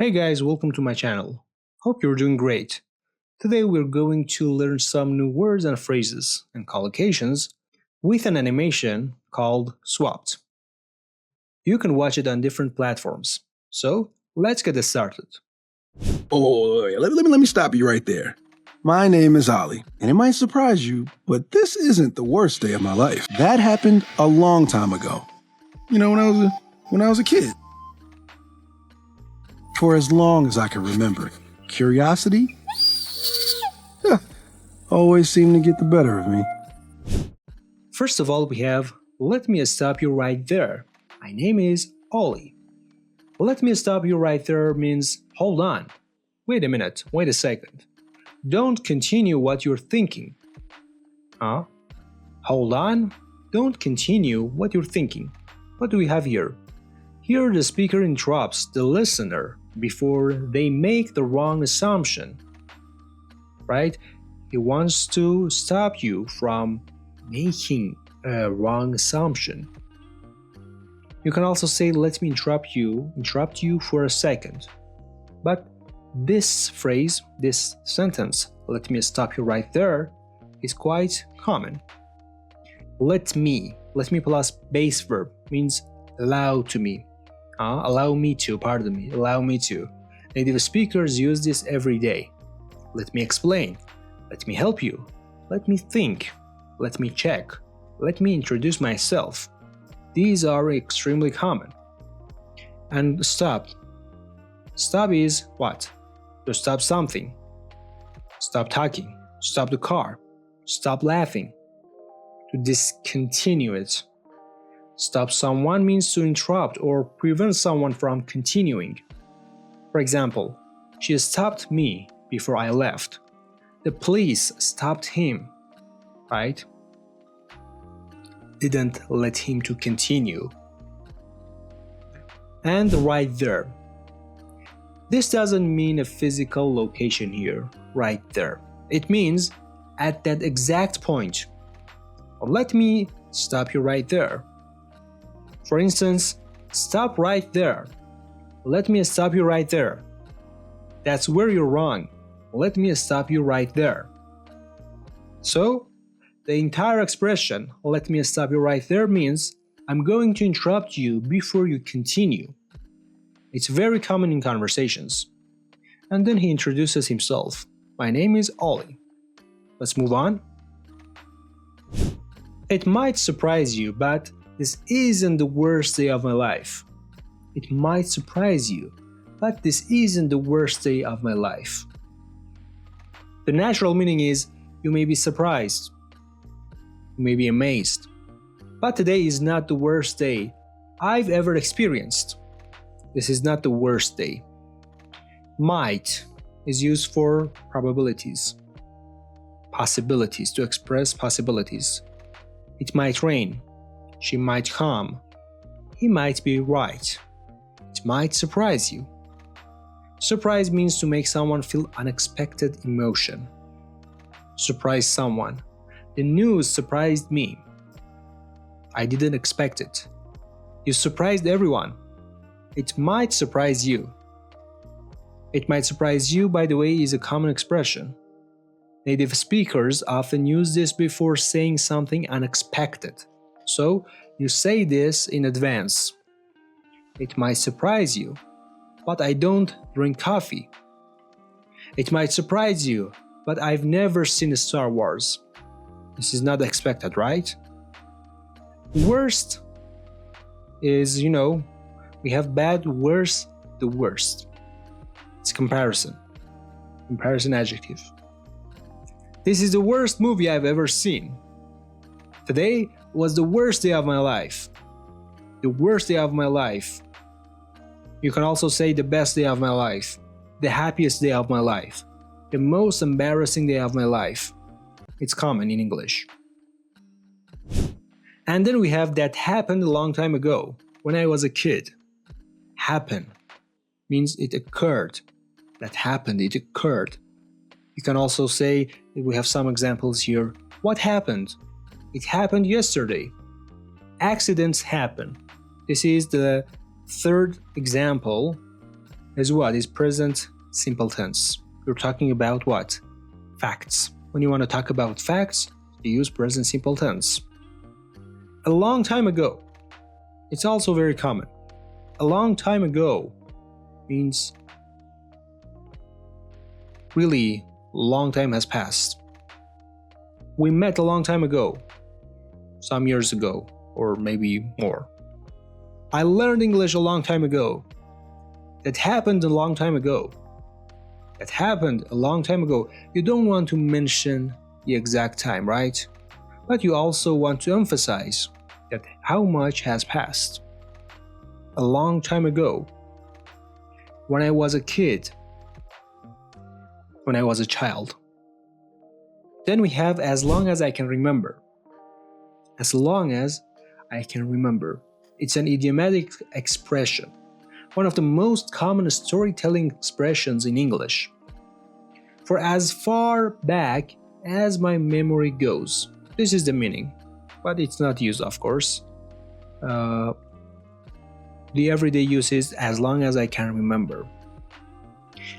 Hey guys, welcome to my channel. Hope you're doing great. Today we're going to learn some new words and phrases and collocations with an animation called Swapped. You can watch it on different platforms. So, let's get started. Let me stop you right there. My name is Ali, and it might surprise you, but this isn't the worst day of my life. That happened a long time ago. When I was a kid. For as long as I can remember, curiosity always seemed to get the better of me. First of all, we have let me stop you right there. My name is Ollie. Let me stop you right there means hold on. Wait a minute, wait a second. Don't continue what you're thinking. Huh? Hold on. Don't continue what you're thinking. What do we have here? Here the speaker interrupts the listener before they make the wrong assumption. Right? He wants to stop you from making a wrong assumption. You can also say let me interrupt you for a second. But this phrase, this sentence, let me stop you right there, is quite common. Let me plus base verb means allow to me. Allow me to. Native speakers use this every day. Let me explain. Let me help you. Let me think. Let me check. Let me introduce myself. These are extremely common. And stop. Stop is what? To stop something. Stop talking. Stop the car. Stop laughing. To discontinue it. Stop someone means to interrupt or prevent someone from continuing. For example, she stopped me before I left. The police stopped him, right? Didn't let him to continue. And right there. This doesn't mean a physical location here, right there. It means at that exact point. Or let me stop you right there. For instance, stop right there. Let me stop you right there. That's where you're wrong. Let me stop you right there. So, the entire expression, let me stop you right there, means I'm going to interrupt you before you continue. It's very common in conversations. And then he introduces himself. My name is Ollie. Let's move on. It might surprise you, but this isn't the worst day of my life. It might surprise you, but this isn't the worst day of my life. The natural meaning is you may be surprised, you may be amazed, but today is not the worst day I've ever experienced. This is not the worst day. Might is used for probabilities, possibilities, to express possibilities. It might rain. She might come. He might be right. It might surprise you. Surprise means to make someone feel unexpected emotion. Surprise someone. The news surprised me. I didn't expect it. You surprised everyone. It might surprise you. It might surprise you, by the way, is a common expression. Native speakers often use this before saying something unexpected. So, you say this in advance. It might surprise you, but I don't drink coffee. It might surprise you, but I've never seen Star Wars. This is not expected, right? Worst is, we have bad, worse, the worst. It's comparison. Comparison adjective. This is the worst movie I've ever seen. Today was the worst day of my life. The worst day of my life. You can also say the best day of my life. The happiest day of my life. The most embarrassing day of my life. It's common in English. And then we have that happened a long time ago, when I was a kid. Happen means it occurred. That happened, it occurred. You can also say, we have some examples here. What happened? It happened yesterday. Accidents happen. This is the third example is what? Is present simple tense. You're talking about what? Facts. When you want to talk about facts, you use present simple tense. A long time ago. It's also very common. A long time ago means really long time has passed. We met a long time ago, some years ago, or maybe more. I learned English a long time ago. That happened a long time ago. That happened a long time ago. You don't want to mention the exact time, right? But you also want to emphasize that how much has passed. A long time ago. When I was a kid. When I was a child. Then we have as long as I can remember. As long as I can remember. It's an idiomatic expression. One of the most common storytelling expressions in English. For as far back as my memory goes. This is the meaning. But it's not used, of course. The everyday use is as long as I can remember.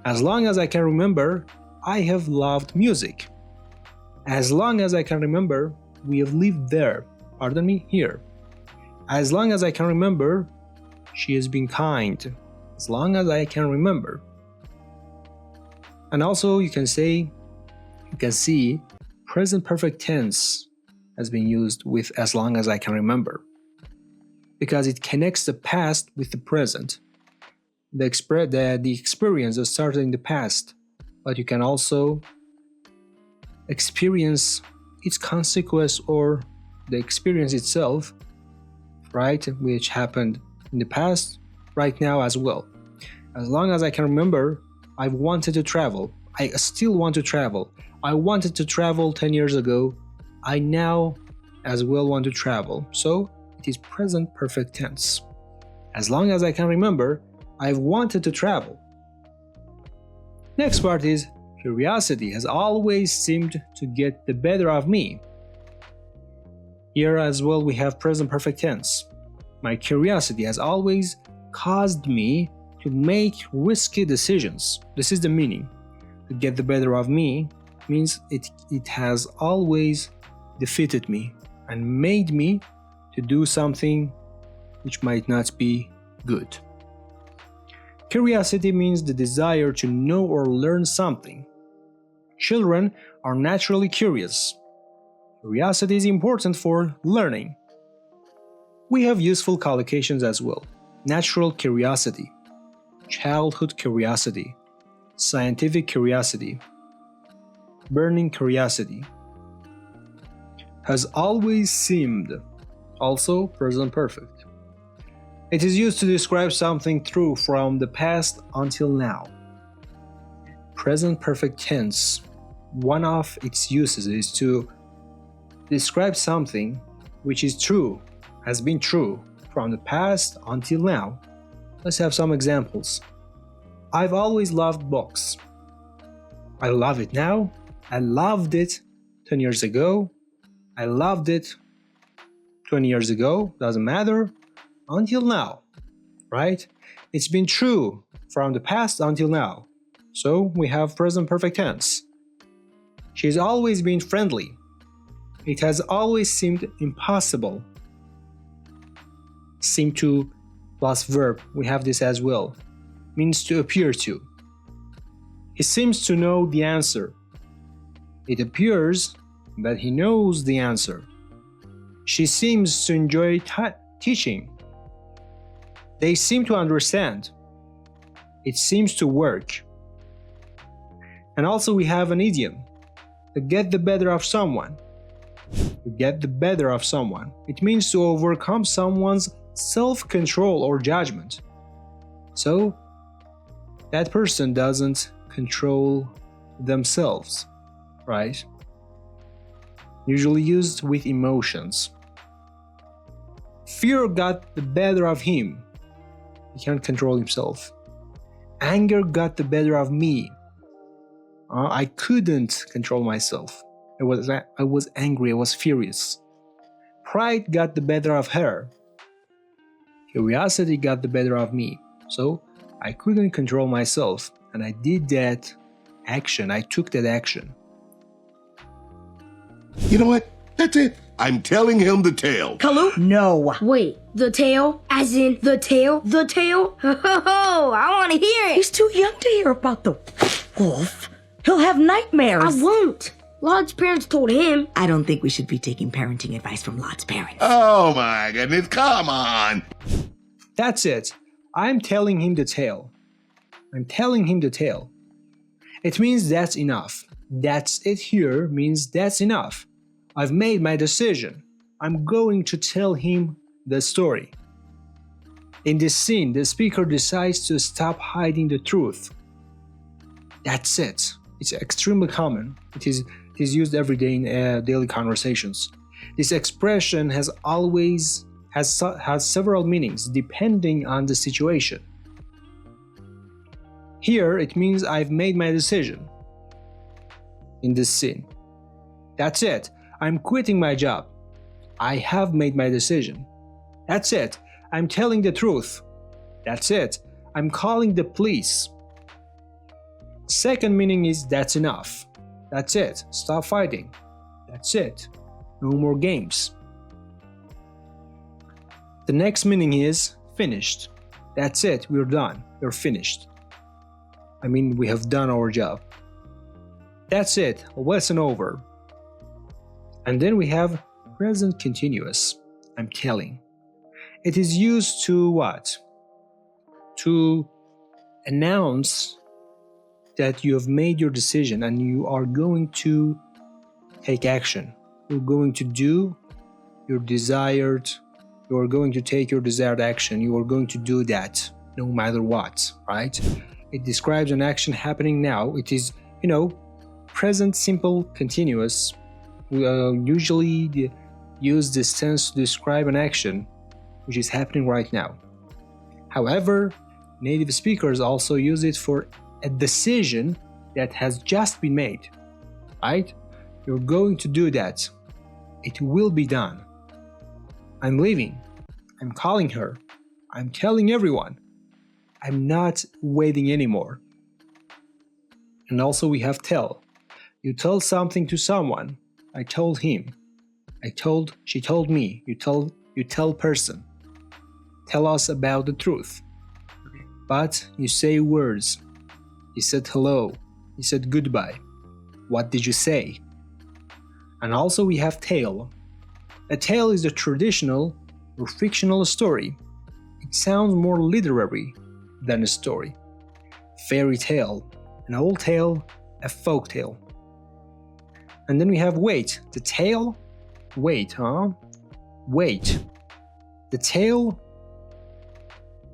As long as I can remember, I have loved music. As long as I can remember, we have lived there. Pardon me, here. As long as I can remember, she has been kind. As long as I can remember. And also you can see present perfect tense has been used with as long as I can remember. Because it connects the past with the present. The experience that started in the past, but you can also experience its consequence or the experience itself, right, which happened in the past, right now as well. As long as I can remember, I've wanted to travel. I still want to travel. I wanted to travel 10 years ago. I now as well want to travel. So it is present perfect tense. As long as I can remember, I've wanted to travel. Next part is curiosity has always seemed to get the better of me. Here as well we have present perfect tense. My curiosity has always caused me to make risky decisions. This is the meaning. To get the better of me means it has always defeated me and made me to do something which might not be good. Curiosity means the desire to know or learn something. Children are naturally curious. Curiosity is important for learning. We have useful collocations as well. Natural curiosity, childhood curiosity, scientific curiosity, burning curiosity. Has always seemed, also present perfect. It is used to describe something true from the past until now. Present perfect tense, one of its uses is to describe something which is true, has been true from the past until now. Let's have some examples. I've always loved books. I love it now. I loved it 10 years ago. I loved it 20 years ago. Doesn't matter. Until now, right? It's been true from the past until now. So we have present perfect tense. She's always been friendly. It has always seemed impossible. Seem to plus verb, we have this as well. Means to appear to. He seems to know the answer. It appears that he knows the answer. She seems to enjoy teaching. They seem to understand. It seems to work. And also we have an idiom. To get the better of someone. To get the better of someone. It means to overcome someone's self-control or judgment. So, that person doesn't control themselves, right? Usually used with emotions. Fear got the better of him. He can't control himself. Anger got the better of me. I couldn't control myself. I was angry, I was furious. Pride got the better of her. Curiosity got the better of me. So, I couldn't control myself, and I did that action. I took that action. You know what? That's it. I'm telling him the tale. Kalu? No. Wait, the tail? As in the tail? The tail? Oh, I want to hear it. He's too young to hear about the wolf. He'll have nightmares. I won't. Lod's parents told him. I don't think we should be taking parenting advice from Lot's parents. Oh my goodness, come on. That's it. I'm telling him the tale. I'm telling him the tale. It means that's enough. That's it here means that's enough. I've made my decision. I'm going to tell him the story. In this scene, the speaker decides to stop hiding the truth. That's it. It's extremely common. It is used every day in daily conversations. This expression has several meanings depending on the situation. Here, it means I've made my decision. In this scene, that's it. I'm quitting my job. I have made my decision. That's it. I'm telling the truth. That's it. I'm calling the police. Second meaning is that's enough. That's it. Stop fighting. That's it. No more games. The next meaning is finished. That's it. We're done. We're finished. I mean, we have done our job. That's it. Lesson over. And then we have present continuous. I'm telling. It is used to what? To announce that you have made your decision and you are going to take action. You're going to do your desired, you are going to take your desired action. You are going to do that no matter what, right? It describes an action happening now. It is, present simple continuous. We usually use this tense to describe an action which is happening right now. However, native speakers also use it for a decision that has just been made, right? You're going to do that. It will be done. I'm leaving. I'm calling her. I'm telling everyone. I'm not waiting anymore. And also we have tell. You tell something to someone. I told him. She told me. You tell person. Tell us about the truth. But you say words. You said hello. You said goodbye. What did you say? And also we have tale. A tale is a traditional or fictional story. It sounds more literary than a story. Fairy tale, an old tale, a folk tale. And then we have wait. The tale, wait, huh? Wait. The tale,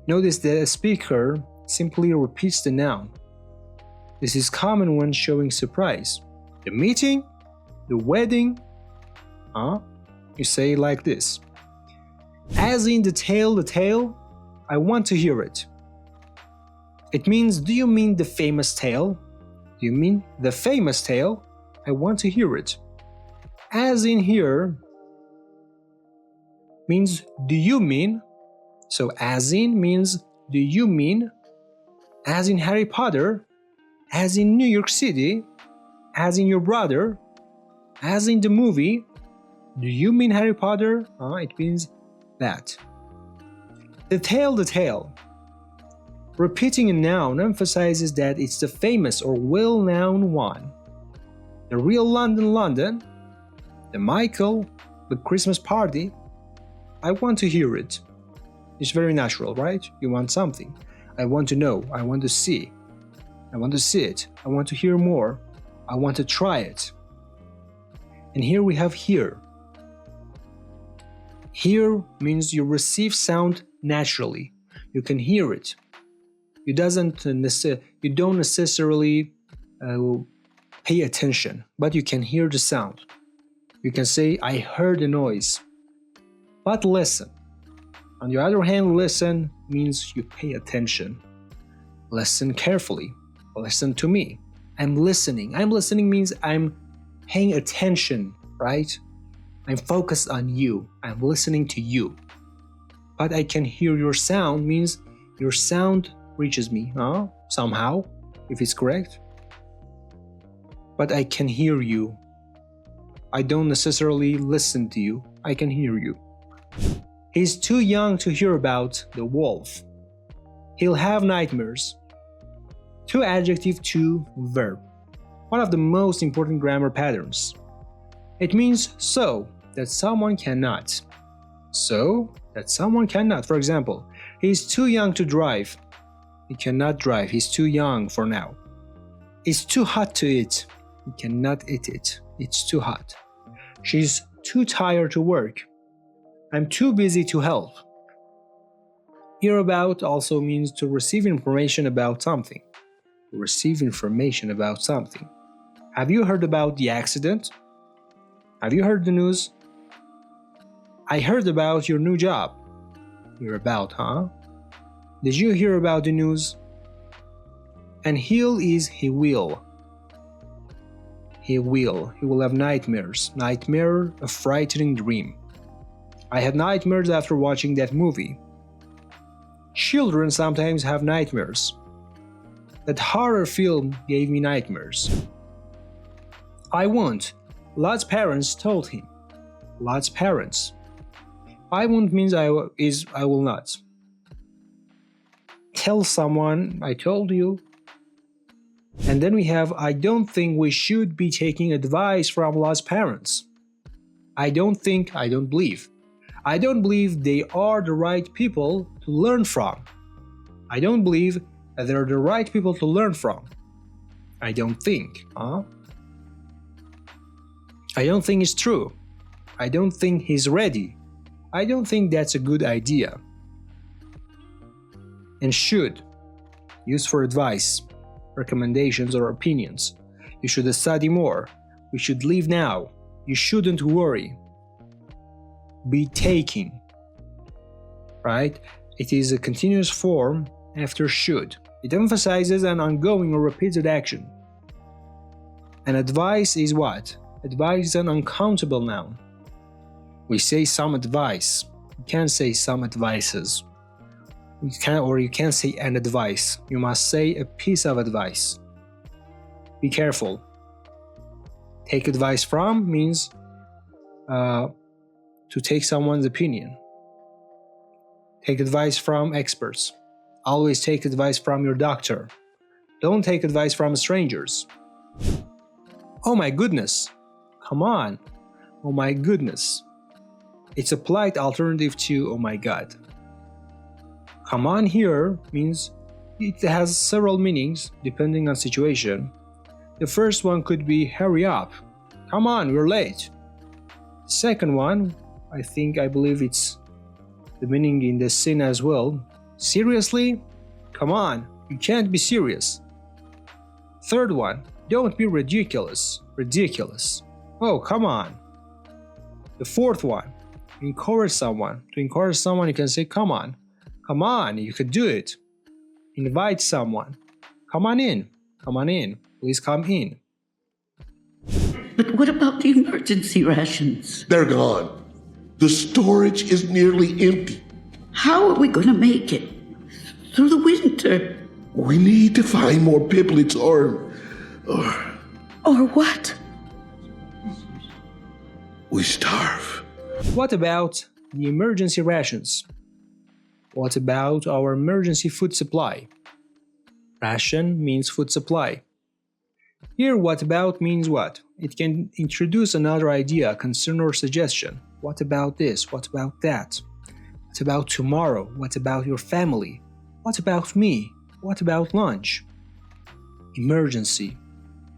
notice that a speaker simply repeats the noun. This is common when showing surprise. The meeting, the wedding, you say like this. As in the tale, I want to hear it. It means, do you mean the famous tale? Do you mean the famous tale? I want to hear it. As in here means, do you mean? So as in means, do you mean? As in Harry Potter, as in New York City, as in your brother, as in the movie. Do you mean Harry Potter? It means that. The tale. Repeating a noun emphasizes that it's the famous or well-known one. The real London, the Michael, the Christmas party. I want to hear it. It's very natural, right? You want something. I want to know. I want to see. I want to see it. I want to hear more. I want to try it. And here we have hear. Hear means you receive sound naturally. You can hear it. You don't necessarily pay attention, but you can hear the sound. You can say, I heard a noise. But listen. On the other hand, listen means you pay attention. Listen carefully. Listen to me. I'm listening. I'm listening means I'm paying attention, right? I'm focused on you. I'm listening to you. But I can hear your sound means your sound reaches me, somehow, if it's correct. But I can hear you. I don't necessarily listen to you. I can hear you. He's too young to hear about the wolf. He'll have nightmares. To adjective, to verb. One of the most important grammar patterns. It means so that someone cannot. So that someone cannot. For example, he's too young to drive. He cannot drive. He's too young for now. It's too hot to eat. He cannot eat it. It's too hot. She's too tired to work. I'm too busy to help. Hear about also means to receive information about something. Receive information about something. Have you heard about the accident? Have you heard the news? I heard about your new job. Hear about, huh? Did you hear about the news? And he'll is he will. He will. He will have nightmares. Nightmare, a frightening dream. I had nightmares after watching that movie. Children sometimes have nightmares. That horror film gave me nightmares. I won't. Lot's parents told him. Lot's parents. I won't means I will not. Tell someone, I told you. And then we have, I don't think we should be taking advice from Lot's parents. I don't think, I don't believe. I don't believe they are the right people to learn from. I don't believe that they're the right people to learn from. I don't think, I don't think it's true. I don't think he's ready. I don't think that's a good idea. And should, used for advice, recommendations or opinions. You should study more. We should leave now. You shouldn't worry. Be taking. Right? It is a continuous form after should. It emphasizes an ongoing or repeated action. And advice is what? Advice is an uncountable noun. We say some advice. You can't say some advices. You can't say an advice. You must say a piece of advice. Be careful. Take advice from means to take someone's opinion. Take advice from experts. Always take advice from your doctor. Don't take advice from strangers. Oh my goodness. Come on. Oh my goodness. It's a polite alternative to oh my god. Come on here means it has several meanings depending on situation. The first one could be hurry up. Come on, we're late. The second one, I believe it's the meaning in the sin as well. Seriously? Come on, you can't be serious. Third one, don't be ridiculous. Ridiculous. Oh, come on. The fourth one, encourage someone. To encourage someone, you can say, come on. Come on, you could do it. Invite someone. Come on in. Come on in. Please come in. But what about the emergency rations? They're gone. The storage is nearly empty. How are we going to make it through the winter? We need to find more piglets or Or what? we starve. What about the emergency rations? What about our emergency food supply? Ration means food supply. Here, what about means what? It can introduce another idea, concern, or suggestion. What about this? What about that? What about tomorrow? What about your family? What about me? What about lunch? Emergency.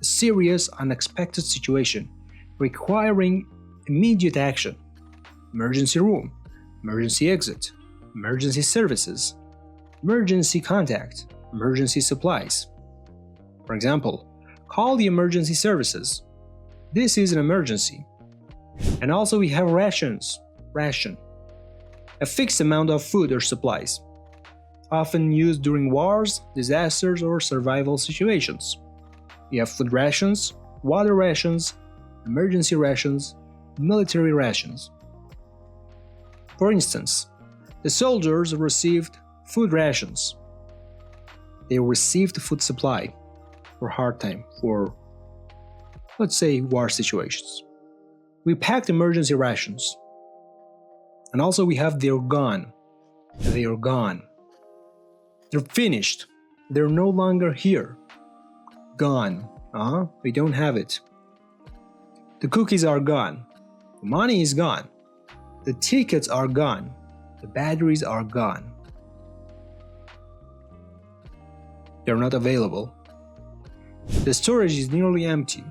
A serious, unexpected situation requiring immediate action. Emergency room. Emergency exit. Emergency services. Emergency contact. Emergency supplies. For example, call the emergency services. This is an emergency. And also we have rations. Ration. A fixed amount of food or supplies. Often used during wars, disasters, or survival situations. We have food rations, water rations, emergency rations, military rations. For instance, the soldiers received food rations. They received food supply for hard time, for, let's say, war situations. We packed emergency rations. And also we have they're gone. They are gone. They're finished. They're no longer here. Gone. We don't have it. The cookies are gone. The money is gone. The tickets are gone. The batteries are gone. They're not available. The storage is nearly empty.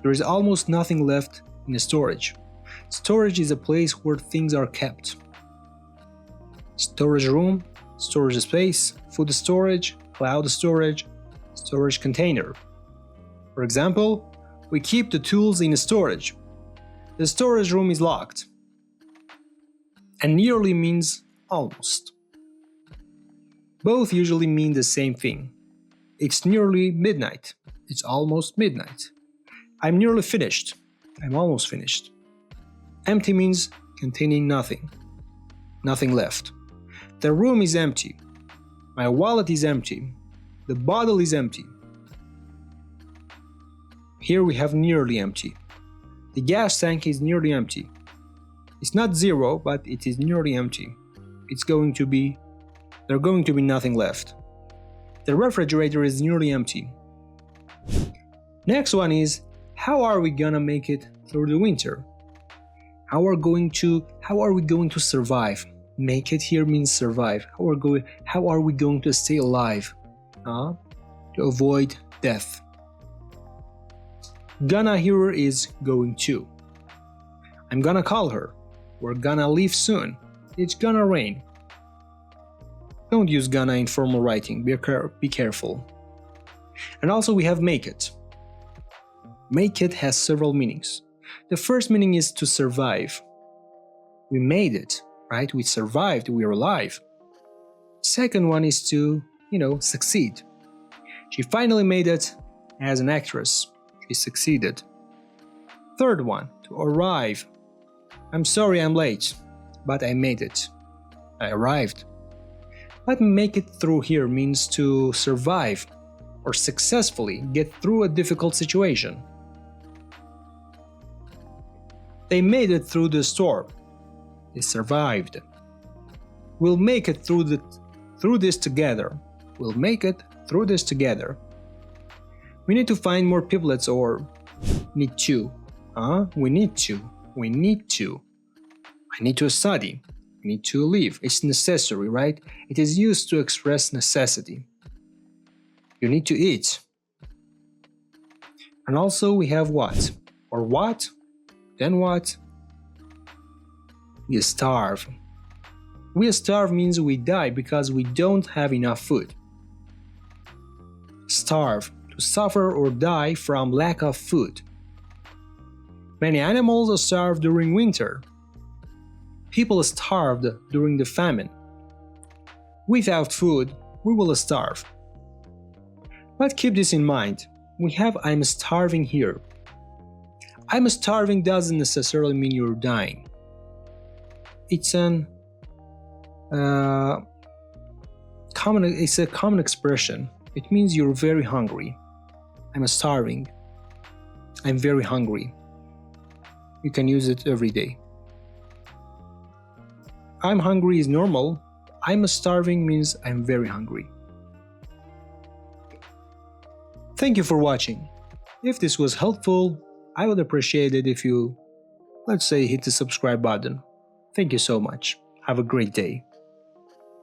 There is almost nothing left in the storage. Storage is a place where things are kept. Storage room, storage space, food storage, cloud storage, storage container. For example, we keep the tools in storage. The storage room is locked. And nearly means almost. Both usually mean the same thing. It's nearly midnight. It's almost midnight. I'm nearly finished. I'm almost finished. Empty means containing nothing. Nothing left. The room is empty. My wallet is empty. The bottle is empty. Here we have nearly empty. The gas tank is nearly empty. It's not zero, but it is nearly empty. There's going to be nothing left. The refrigerator is nearly empty. Next one is, how are we gonna make it through the winter? How are we going to survive? Make it here means survive. How are we going to stay alive? To avoid death. Gonna here is going to. I'm gonna call her. We're gonna leave soon. It's gonna rain. Don't use gonna in formal writing. Be careful. And also we have make it. Make it has several meanings. The first meaning is to survive. We made it, right? We survived, we are alive. Second one is to, succeed. She finally made it as an actress. She succeeded. Third one, to arrive. I'm sorry I'm late, but I made it. I arrived. But make it through here means to survive or successfully get through a difficult situation. They made it through the storm. They survived. We'll make it through this together. We'll make it through this together. We need to find more piplets or need to. We need to. We need to. I need to study. I need to live. It's necessary, right? It is used to express necessity. You need to eat. And also we have what? Or what? Then what? You starve. We starve means we die because we don't have enough food. Starve, to suffer or die from lack of food. Many animals starve during winter. People starved during the famine. Without food, we will starve. But keep this in mind. We have I'm starving here. I'm starving doesn't necessarily mean you're dying. It's a common expression. It means you're very hungry. I'm starving. I'm very hungry. You can use it every day. I'm hungry is normal. I'm starving means I'm very hungry. Thank you for watching. If this was helpful, I would appreciate it if you, let's say, hit the subscribe button. Thank you so much. Have a great day.